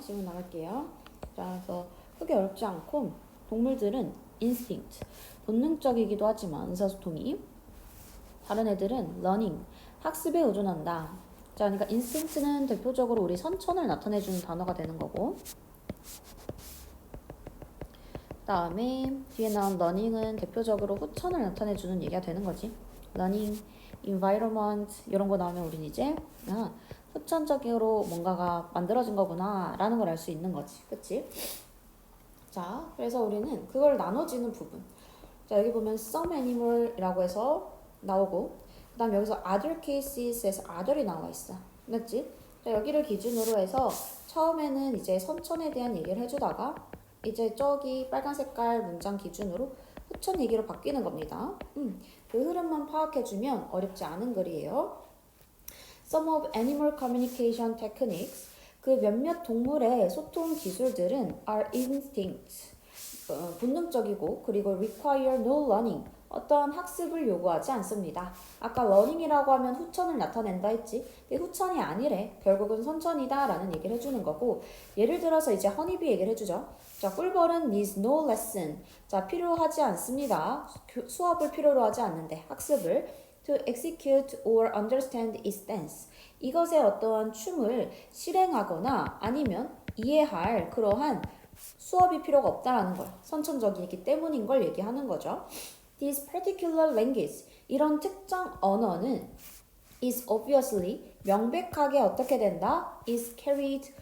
질문 나갈게요. 자, 그래서 크게 어렵지 않고 동물들은 instinct, 본능적이기도 하지만 의사소통이 다른 애들은 learning, 학습에 의존한다. 자, 그러니까 instinct는 대표적으로 우리 선천을 나타내주는 단어가 되는 거고 다음에 뒤에 나온 learning은 대표적으로 후천을 나타내주는 얘기가 되는 거지. learning, environment 이런 거 나오면 우린 이제 후천적으로 뭔가가 만들어진 거구나 라는 걸 알 수 있는 거지. 그치? 자, 그래서 우리는 그걸 나눠지는 부분. 자, 여기 보면 some animal이라고 해서 나오고 그 다음 여기서 other cases에서 other이 나와 있어. 맞지? 자, 여기를 기준으로 해서 처음에는 이제 선천에 대한 얘기를 해주다가 이제 저기 빨간 색깔 문장 기준으로 후천 얘기로 바뀌는 겁니다. 그 흐름만 파악해주면 어렵지 않은 글이에요. Some of animal communication techniques, 그 몇몇 동물의 소통 기술들은 are instinct, 본능적이고 그리고 require no learning, 어떠한 학습을 요구하지 않습니다. 아까 learning이라고 하면 후천을 나타낸다 했지. 근데 후천이 아니래. 결국은 선천이다 라는 얘기를 해주는 거고 예를 들어서 이제 허니비 얘기를 해주죠. 자, 꿀벌은 needs no lesson. 자, 필요하지 않습니다. 수업을 필요로 하지 않는데 학습을 to execute or understand its dance. 이것의 어떠한 춤을 실행하거나 아니면 이해할 그러한 수업이 필요가 없다라는 걸 선천적이기 때문인 걸 얘기하는 거죠. This particular language, 이런 특정 언어는 is obviously, 명백하게 어떻게 된다? is carried,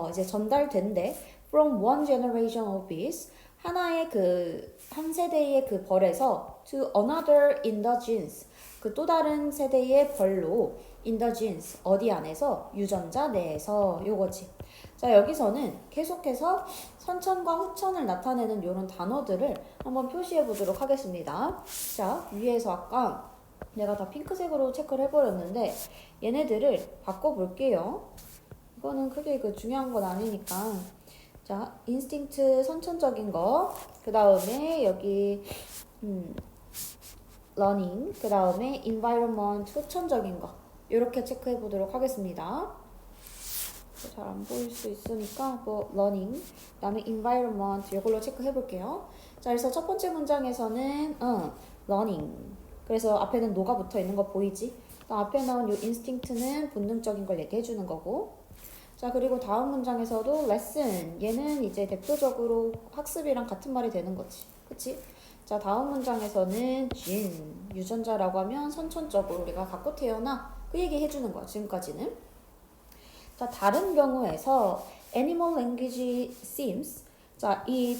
이제 전달된대 from one generation of bees, 하나의 한 세대의 그 벌에서 to another in the genes, 그 또 다른 세대의 벌로 in the genes, 어디 안에서? 유전자 내에서 요거지. 자, 여기서는 계속해서 선천과 후천을 나타내는 이런 단어들을 한번 표시해 보도록 하겠습니다. 자, 위에서 아까 내가 다 핑크색으로 체크를 해버렸는데 얘네들을 바꿔볼게요. 이거는 크게 중요한 건 아니니까. 자, 인스팅트 선천적인 거, 그 다음에 여기 learning, 그 다음에 environment 후천적인 거 이렇게 체크해 보도록 하겠습니다. 잘 안 보일 수 있으니까 learning, 그 다음에 environment 이걸로 체크해 볼게요. 자, 그래서 첫 번째 문장에서는 learning, 그래서 앞에는 no가 붙어 있는 거 보이지? 앞에 나온 이 instinct는 본능적인 걸 얘기해 주는 거고, 자, 그리고 다음 문장에서도 lesson, 얘는 이제 대표적으로 학습이랑 같은 말이 되는 거지. 그치? 자, 다음 문장에서는 gene, 유전자라고 하면 선천적으로 우리가 갖고 태어나 그 얘기 해주는 거야, 지금까지는. 자, 다른 경우에서 animal language seems, 자, 이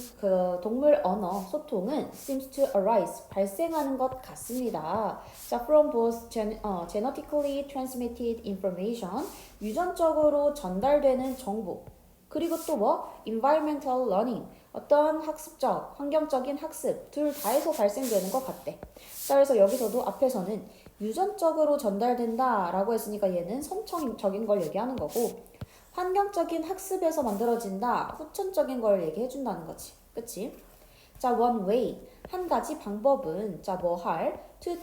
동물 언어 소통은 seems to arise, 발생하는 것 같습니다. 자, from both genetically transmitted information, 유전적으로 전달되는 정보, 그리고 또 environmental learning, 어떤 학습적, 환경적인 학습, 둘 다에서 발생되는 것 같대. 자, 그래서 여기서도 앞에서는 유전적으로 전달된다 라고 했으니까 얘는 선천적인 걸 얘기하는 거고, 환경적인 학습에서 만들어진다, 후천적인 걸 얘기해 준다는 거지. 그치? 자, one way, 한 가지 방법은, 자, to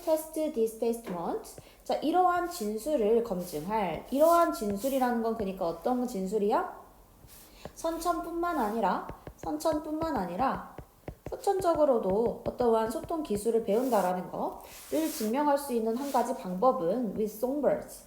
test this statement. 자, 이러한 진술을 검증할, 이러한 진술이라는 건 그러니까 어떤 진술이야? 선천뿐만 아니라 후천적으로도 어떠한 소통 기술을 배운다라는 거를 증명할 수 있는 한 가지 방법은 with songbirds,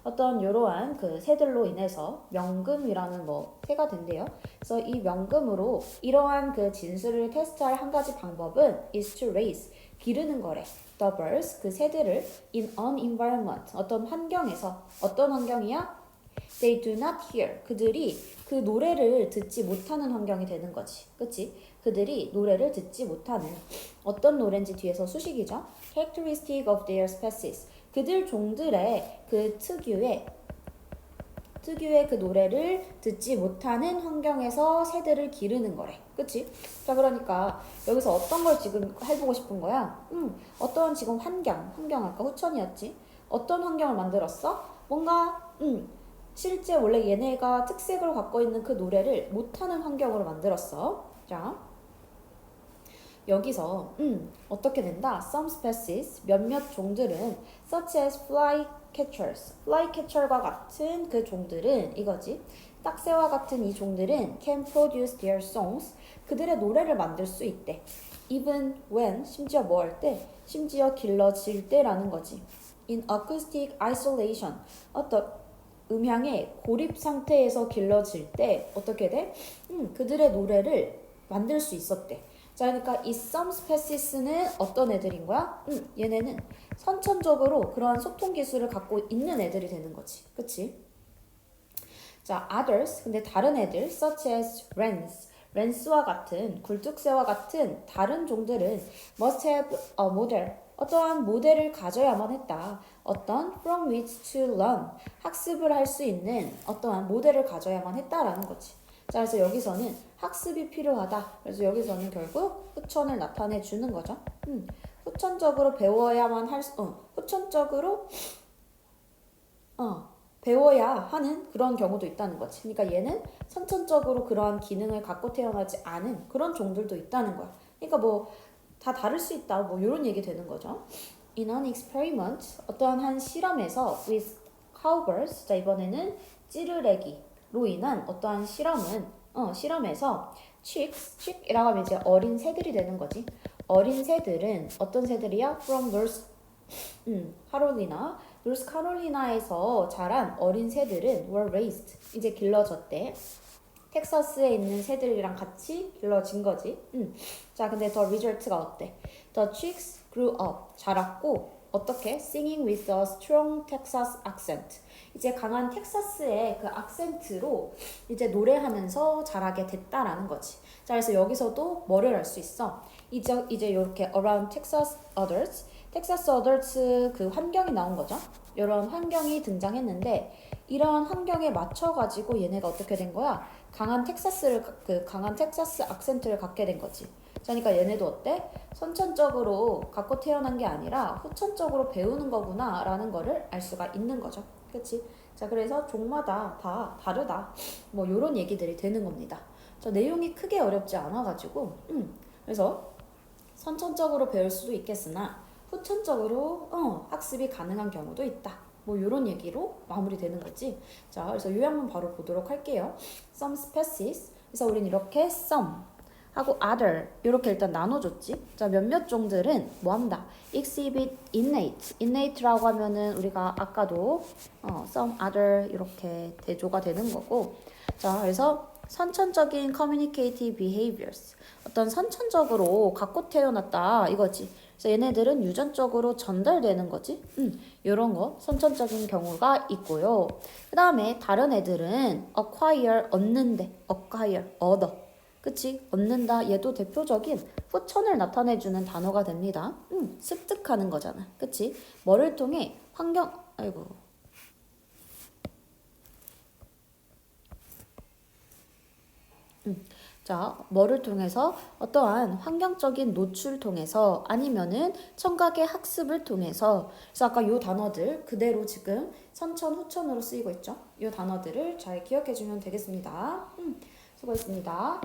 어떤 이러한 그 새들로 인해서 명금이라는 새가 된대요. 그래서 이 명금으로 이러한 그 진술을 테스트할 한 가지 방법은 is to raise, 기르는 거래. the birds, 그 새들을 in an environment, 어떤 환경에서, 어떤 환경이야? They do not hear. 그들이 그 노래를 듣지 못하는 환경이 되는 거지. 그치? 그들이 노래를 듣지 못하는, 어떤 노래인지 뒤에서 수식이죠. Characteristic of their species. 그들 종들의 그 특유의 그 노래를 듣지 못하는 환경에서 새들을 기르는 거래. 그치? 자, 그러니까 여기서 어떤 걸 지금 해보고 싶은 거야? 어떤 지금 환경 아까 후천이었지? 어떤 환경을 만들었어? 뭔가 실제 원래 얘네가 특색을 갖고 있는 그 노래를 못하는 환경으로 만들었어. 자, 여기서 어떻게 된다? Some species, 몇몇 종들은 such as flycatchers, flycatcher과 같은 그 종들은 이거지. 딱새와 같은 이 종들은 can produce their songs. 그들의 노래를 만들 수 있대. even when, 심지어 뭐 할 때? 심지어 길러질 때라는 거지. in acoustic isolation. 어떤 음향의 고립 상태에서 길러질 때 어떻게 돼? 그들의 노래를 만들 수 있었대. 자, 그러니까 이 some species는 어떤 애들인 거야? 얘네는 선천적으로 그러한 소통 기술을 갖고 있는 애들이 되는 거지. 그치? 자, others. 근데 다른 애들, such as wrens. 렌스와 같은, 굴뚝새와 같은 다른 종들은 must have a model. 어떠한 모델을 가져야만 했다. 어떤 from which to learn. 학습을 할 수 있는 어떠한 모델을 가져야만 했다라는 거지. 자, 그래서 여기서는 학습이 필요하다. 그래서 여기서는 결국 후천을 나타내 주는 거죠. 후천적으로 배워야만 후천적으로 배워야 하는 그런 경우도 있다는 거지. 그러니까 얘는 선천적으로 그러한 기능을 갖고 태어나지 않은 그런 종들도 있다는 거야. 그러니까 뭐 다 다를 수 있다. 뭐 이런 얘기 되는 거죠. In an experiment, 어떠한 한 실험에서 with cowbirds, 자 이번에는 찌르레기로 인한 어떠한 실험에서 chick이라고 하면 이제 어린 새들이 되는 거지. 어린 새들은 어떤 새들이야? From North 카롤리나, 노스카롤리나에서 자란 어린 새들은 were raised, 이제 길러졌대. 텍사스에 있는 새들이랑 같이 길러진 거지. 자, 근데 the result가 어때? The chicks grew up, 자랐고 어떻게? Singing with a strong Texas accent. 이제 강한 텍사스의 그 악센트로 이제 노래하면서 자라게 됐다라는 거지. 자, 그래서 여기서도 뭐를 알 수 있어? 이제 이렇게 around Texas others, 텍사스 어덜츠 그 환경이 나온 거죠. 이런 환경이 등장했는데 이런 환경에 맞춰가지고 얘네가 어떻게 된 거야? 강한 텍사스 악센트를 갖게 된 거지. 자, 그러니까 얘네도 어때? 선천적으로 갖고 태어난 게 아니라 후천적으로 배우는 거구나 라는 거를 알 수가 있는 거죠. 그치? 자, 그래서 종마다 다 다르다. 뭐 요런 얘기들이 되는 겁니다. 저 내용이 크게 어렵지 않아가지고 그래서 선천적으로 배울 수도 있겠으나 후천적으로 학습이 가능한 경우도 있다. 뭐 이런 얘기로 마무리되는 거지. 자, 그래서 요약문 바로 보도록 할게요. Some species. 그래서 우린 이렇게 some 하고 other 이렇게 일단 나눠줬지. 자, 몇몇 종들은 뭐한다? exhibit innate라고 하면은 우리가 아까도 some other 이렇게 대조가 되는 거고. 자, 그래서 선천적인 communicative behaviors. 어떤 선천적으로 갖고 태어났다 이거지. 그래서 얘네들은 유전적으로 전달되는 거지. 이런 거 선천적인 경우가 있고요. 그 다음에 다른 애들은 acquire 얻는데, acquire 얻어. 그치? 얻는다. 얘도 대표적인 후천을 나타내주는 단어가 됩니다. 습득하는 거잖아. 그치? 뭐를 통해 자, 뭐를 통해서? 어떠한 환경적인 노출을 통해서 아니면은 청각의 학습을 통해서. 그래서 아까 요 단어들 그대로 지금 선천, 후천으로 쓰이고 있죠. 요 단어들을 잘 기억해 주면 되겠습니다. 수고했습니다.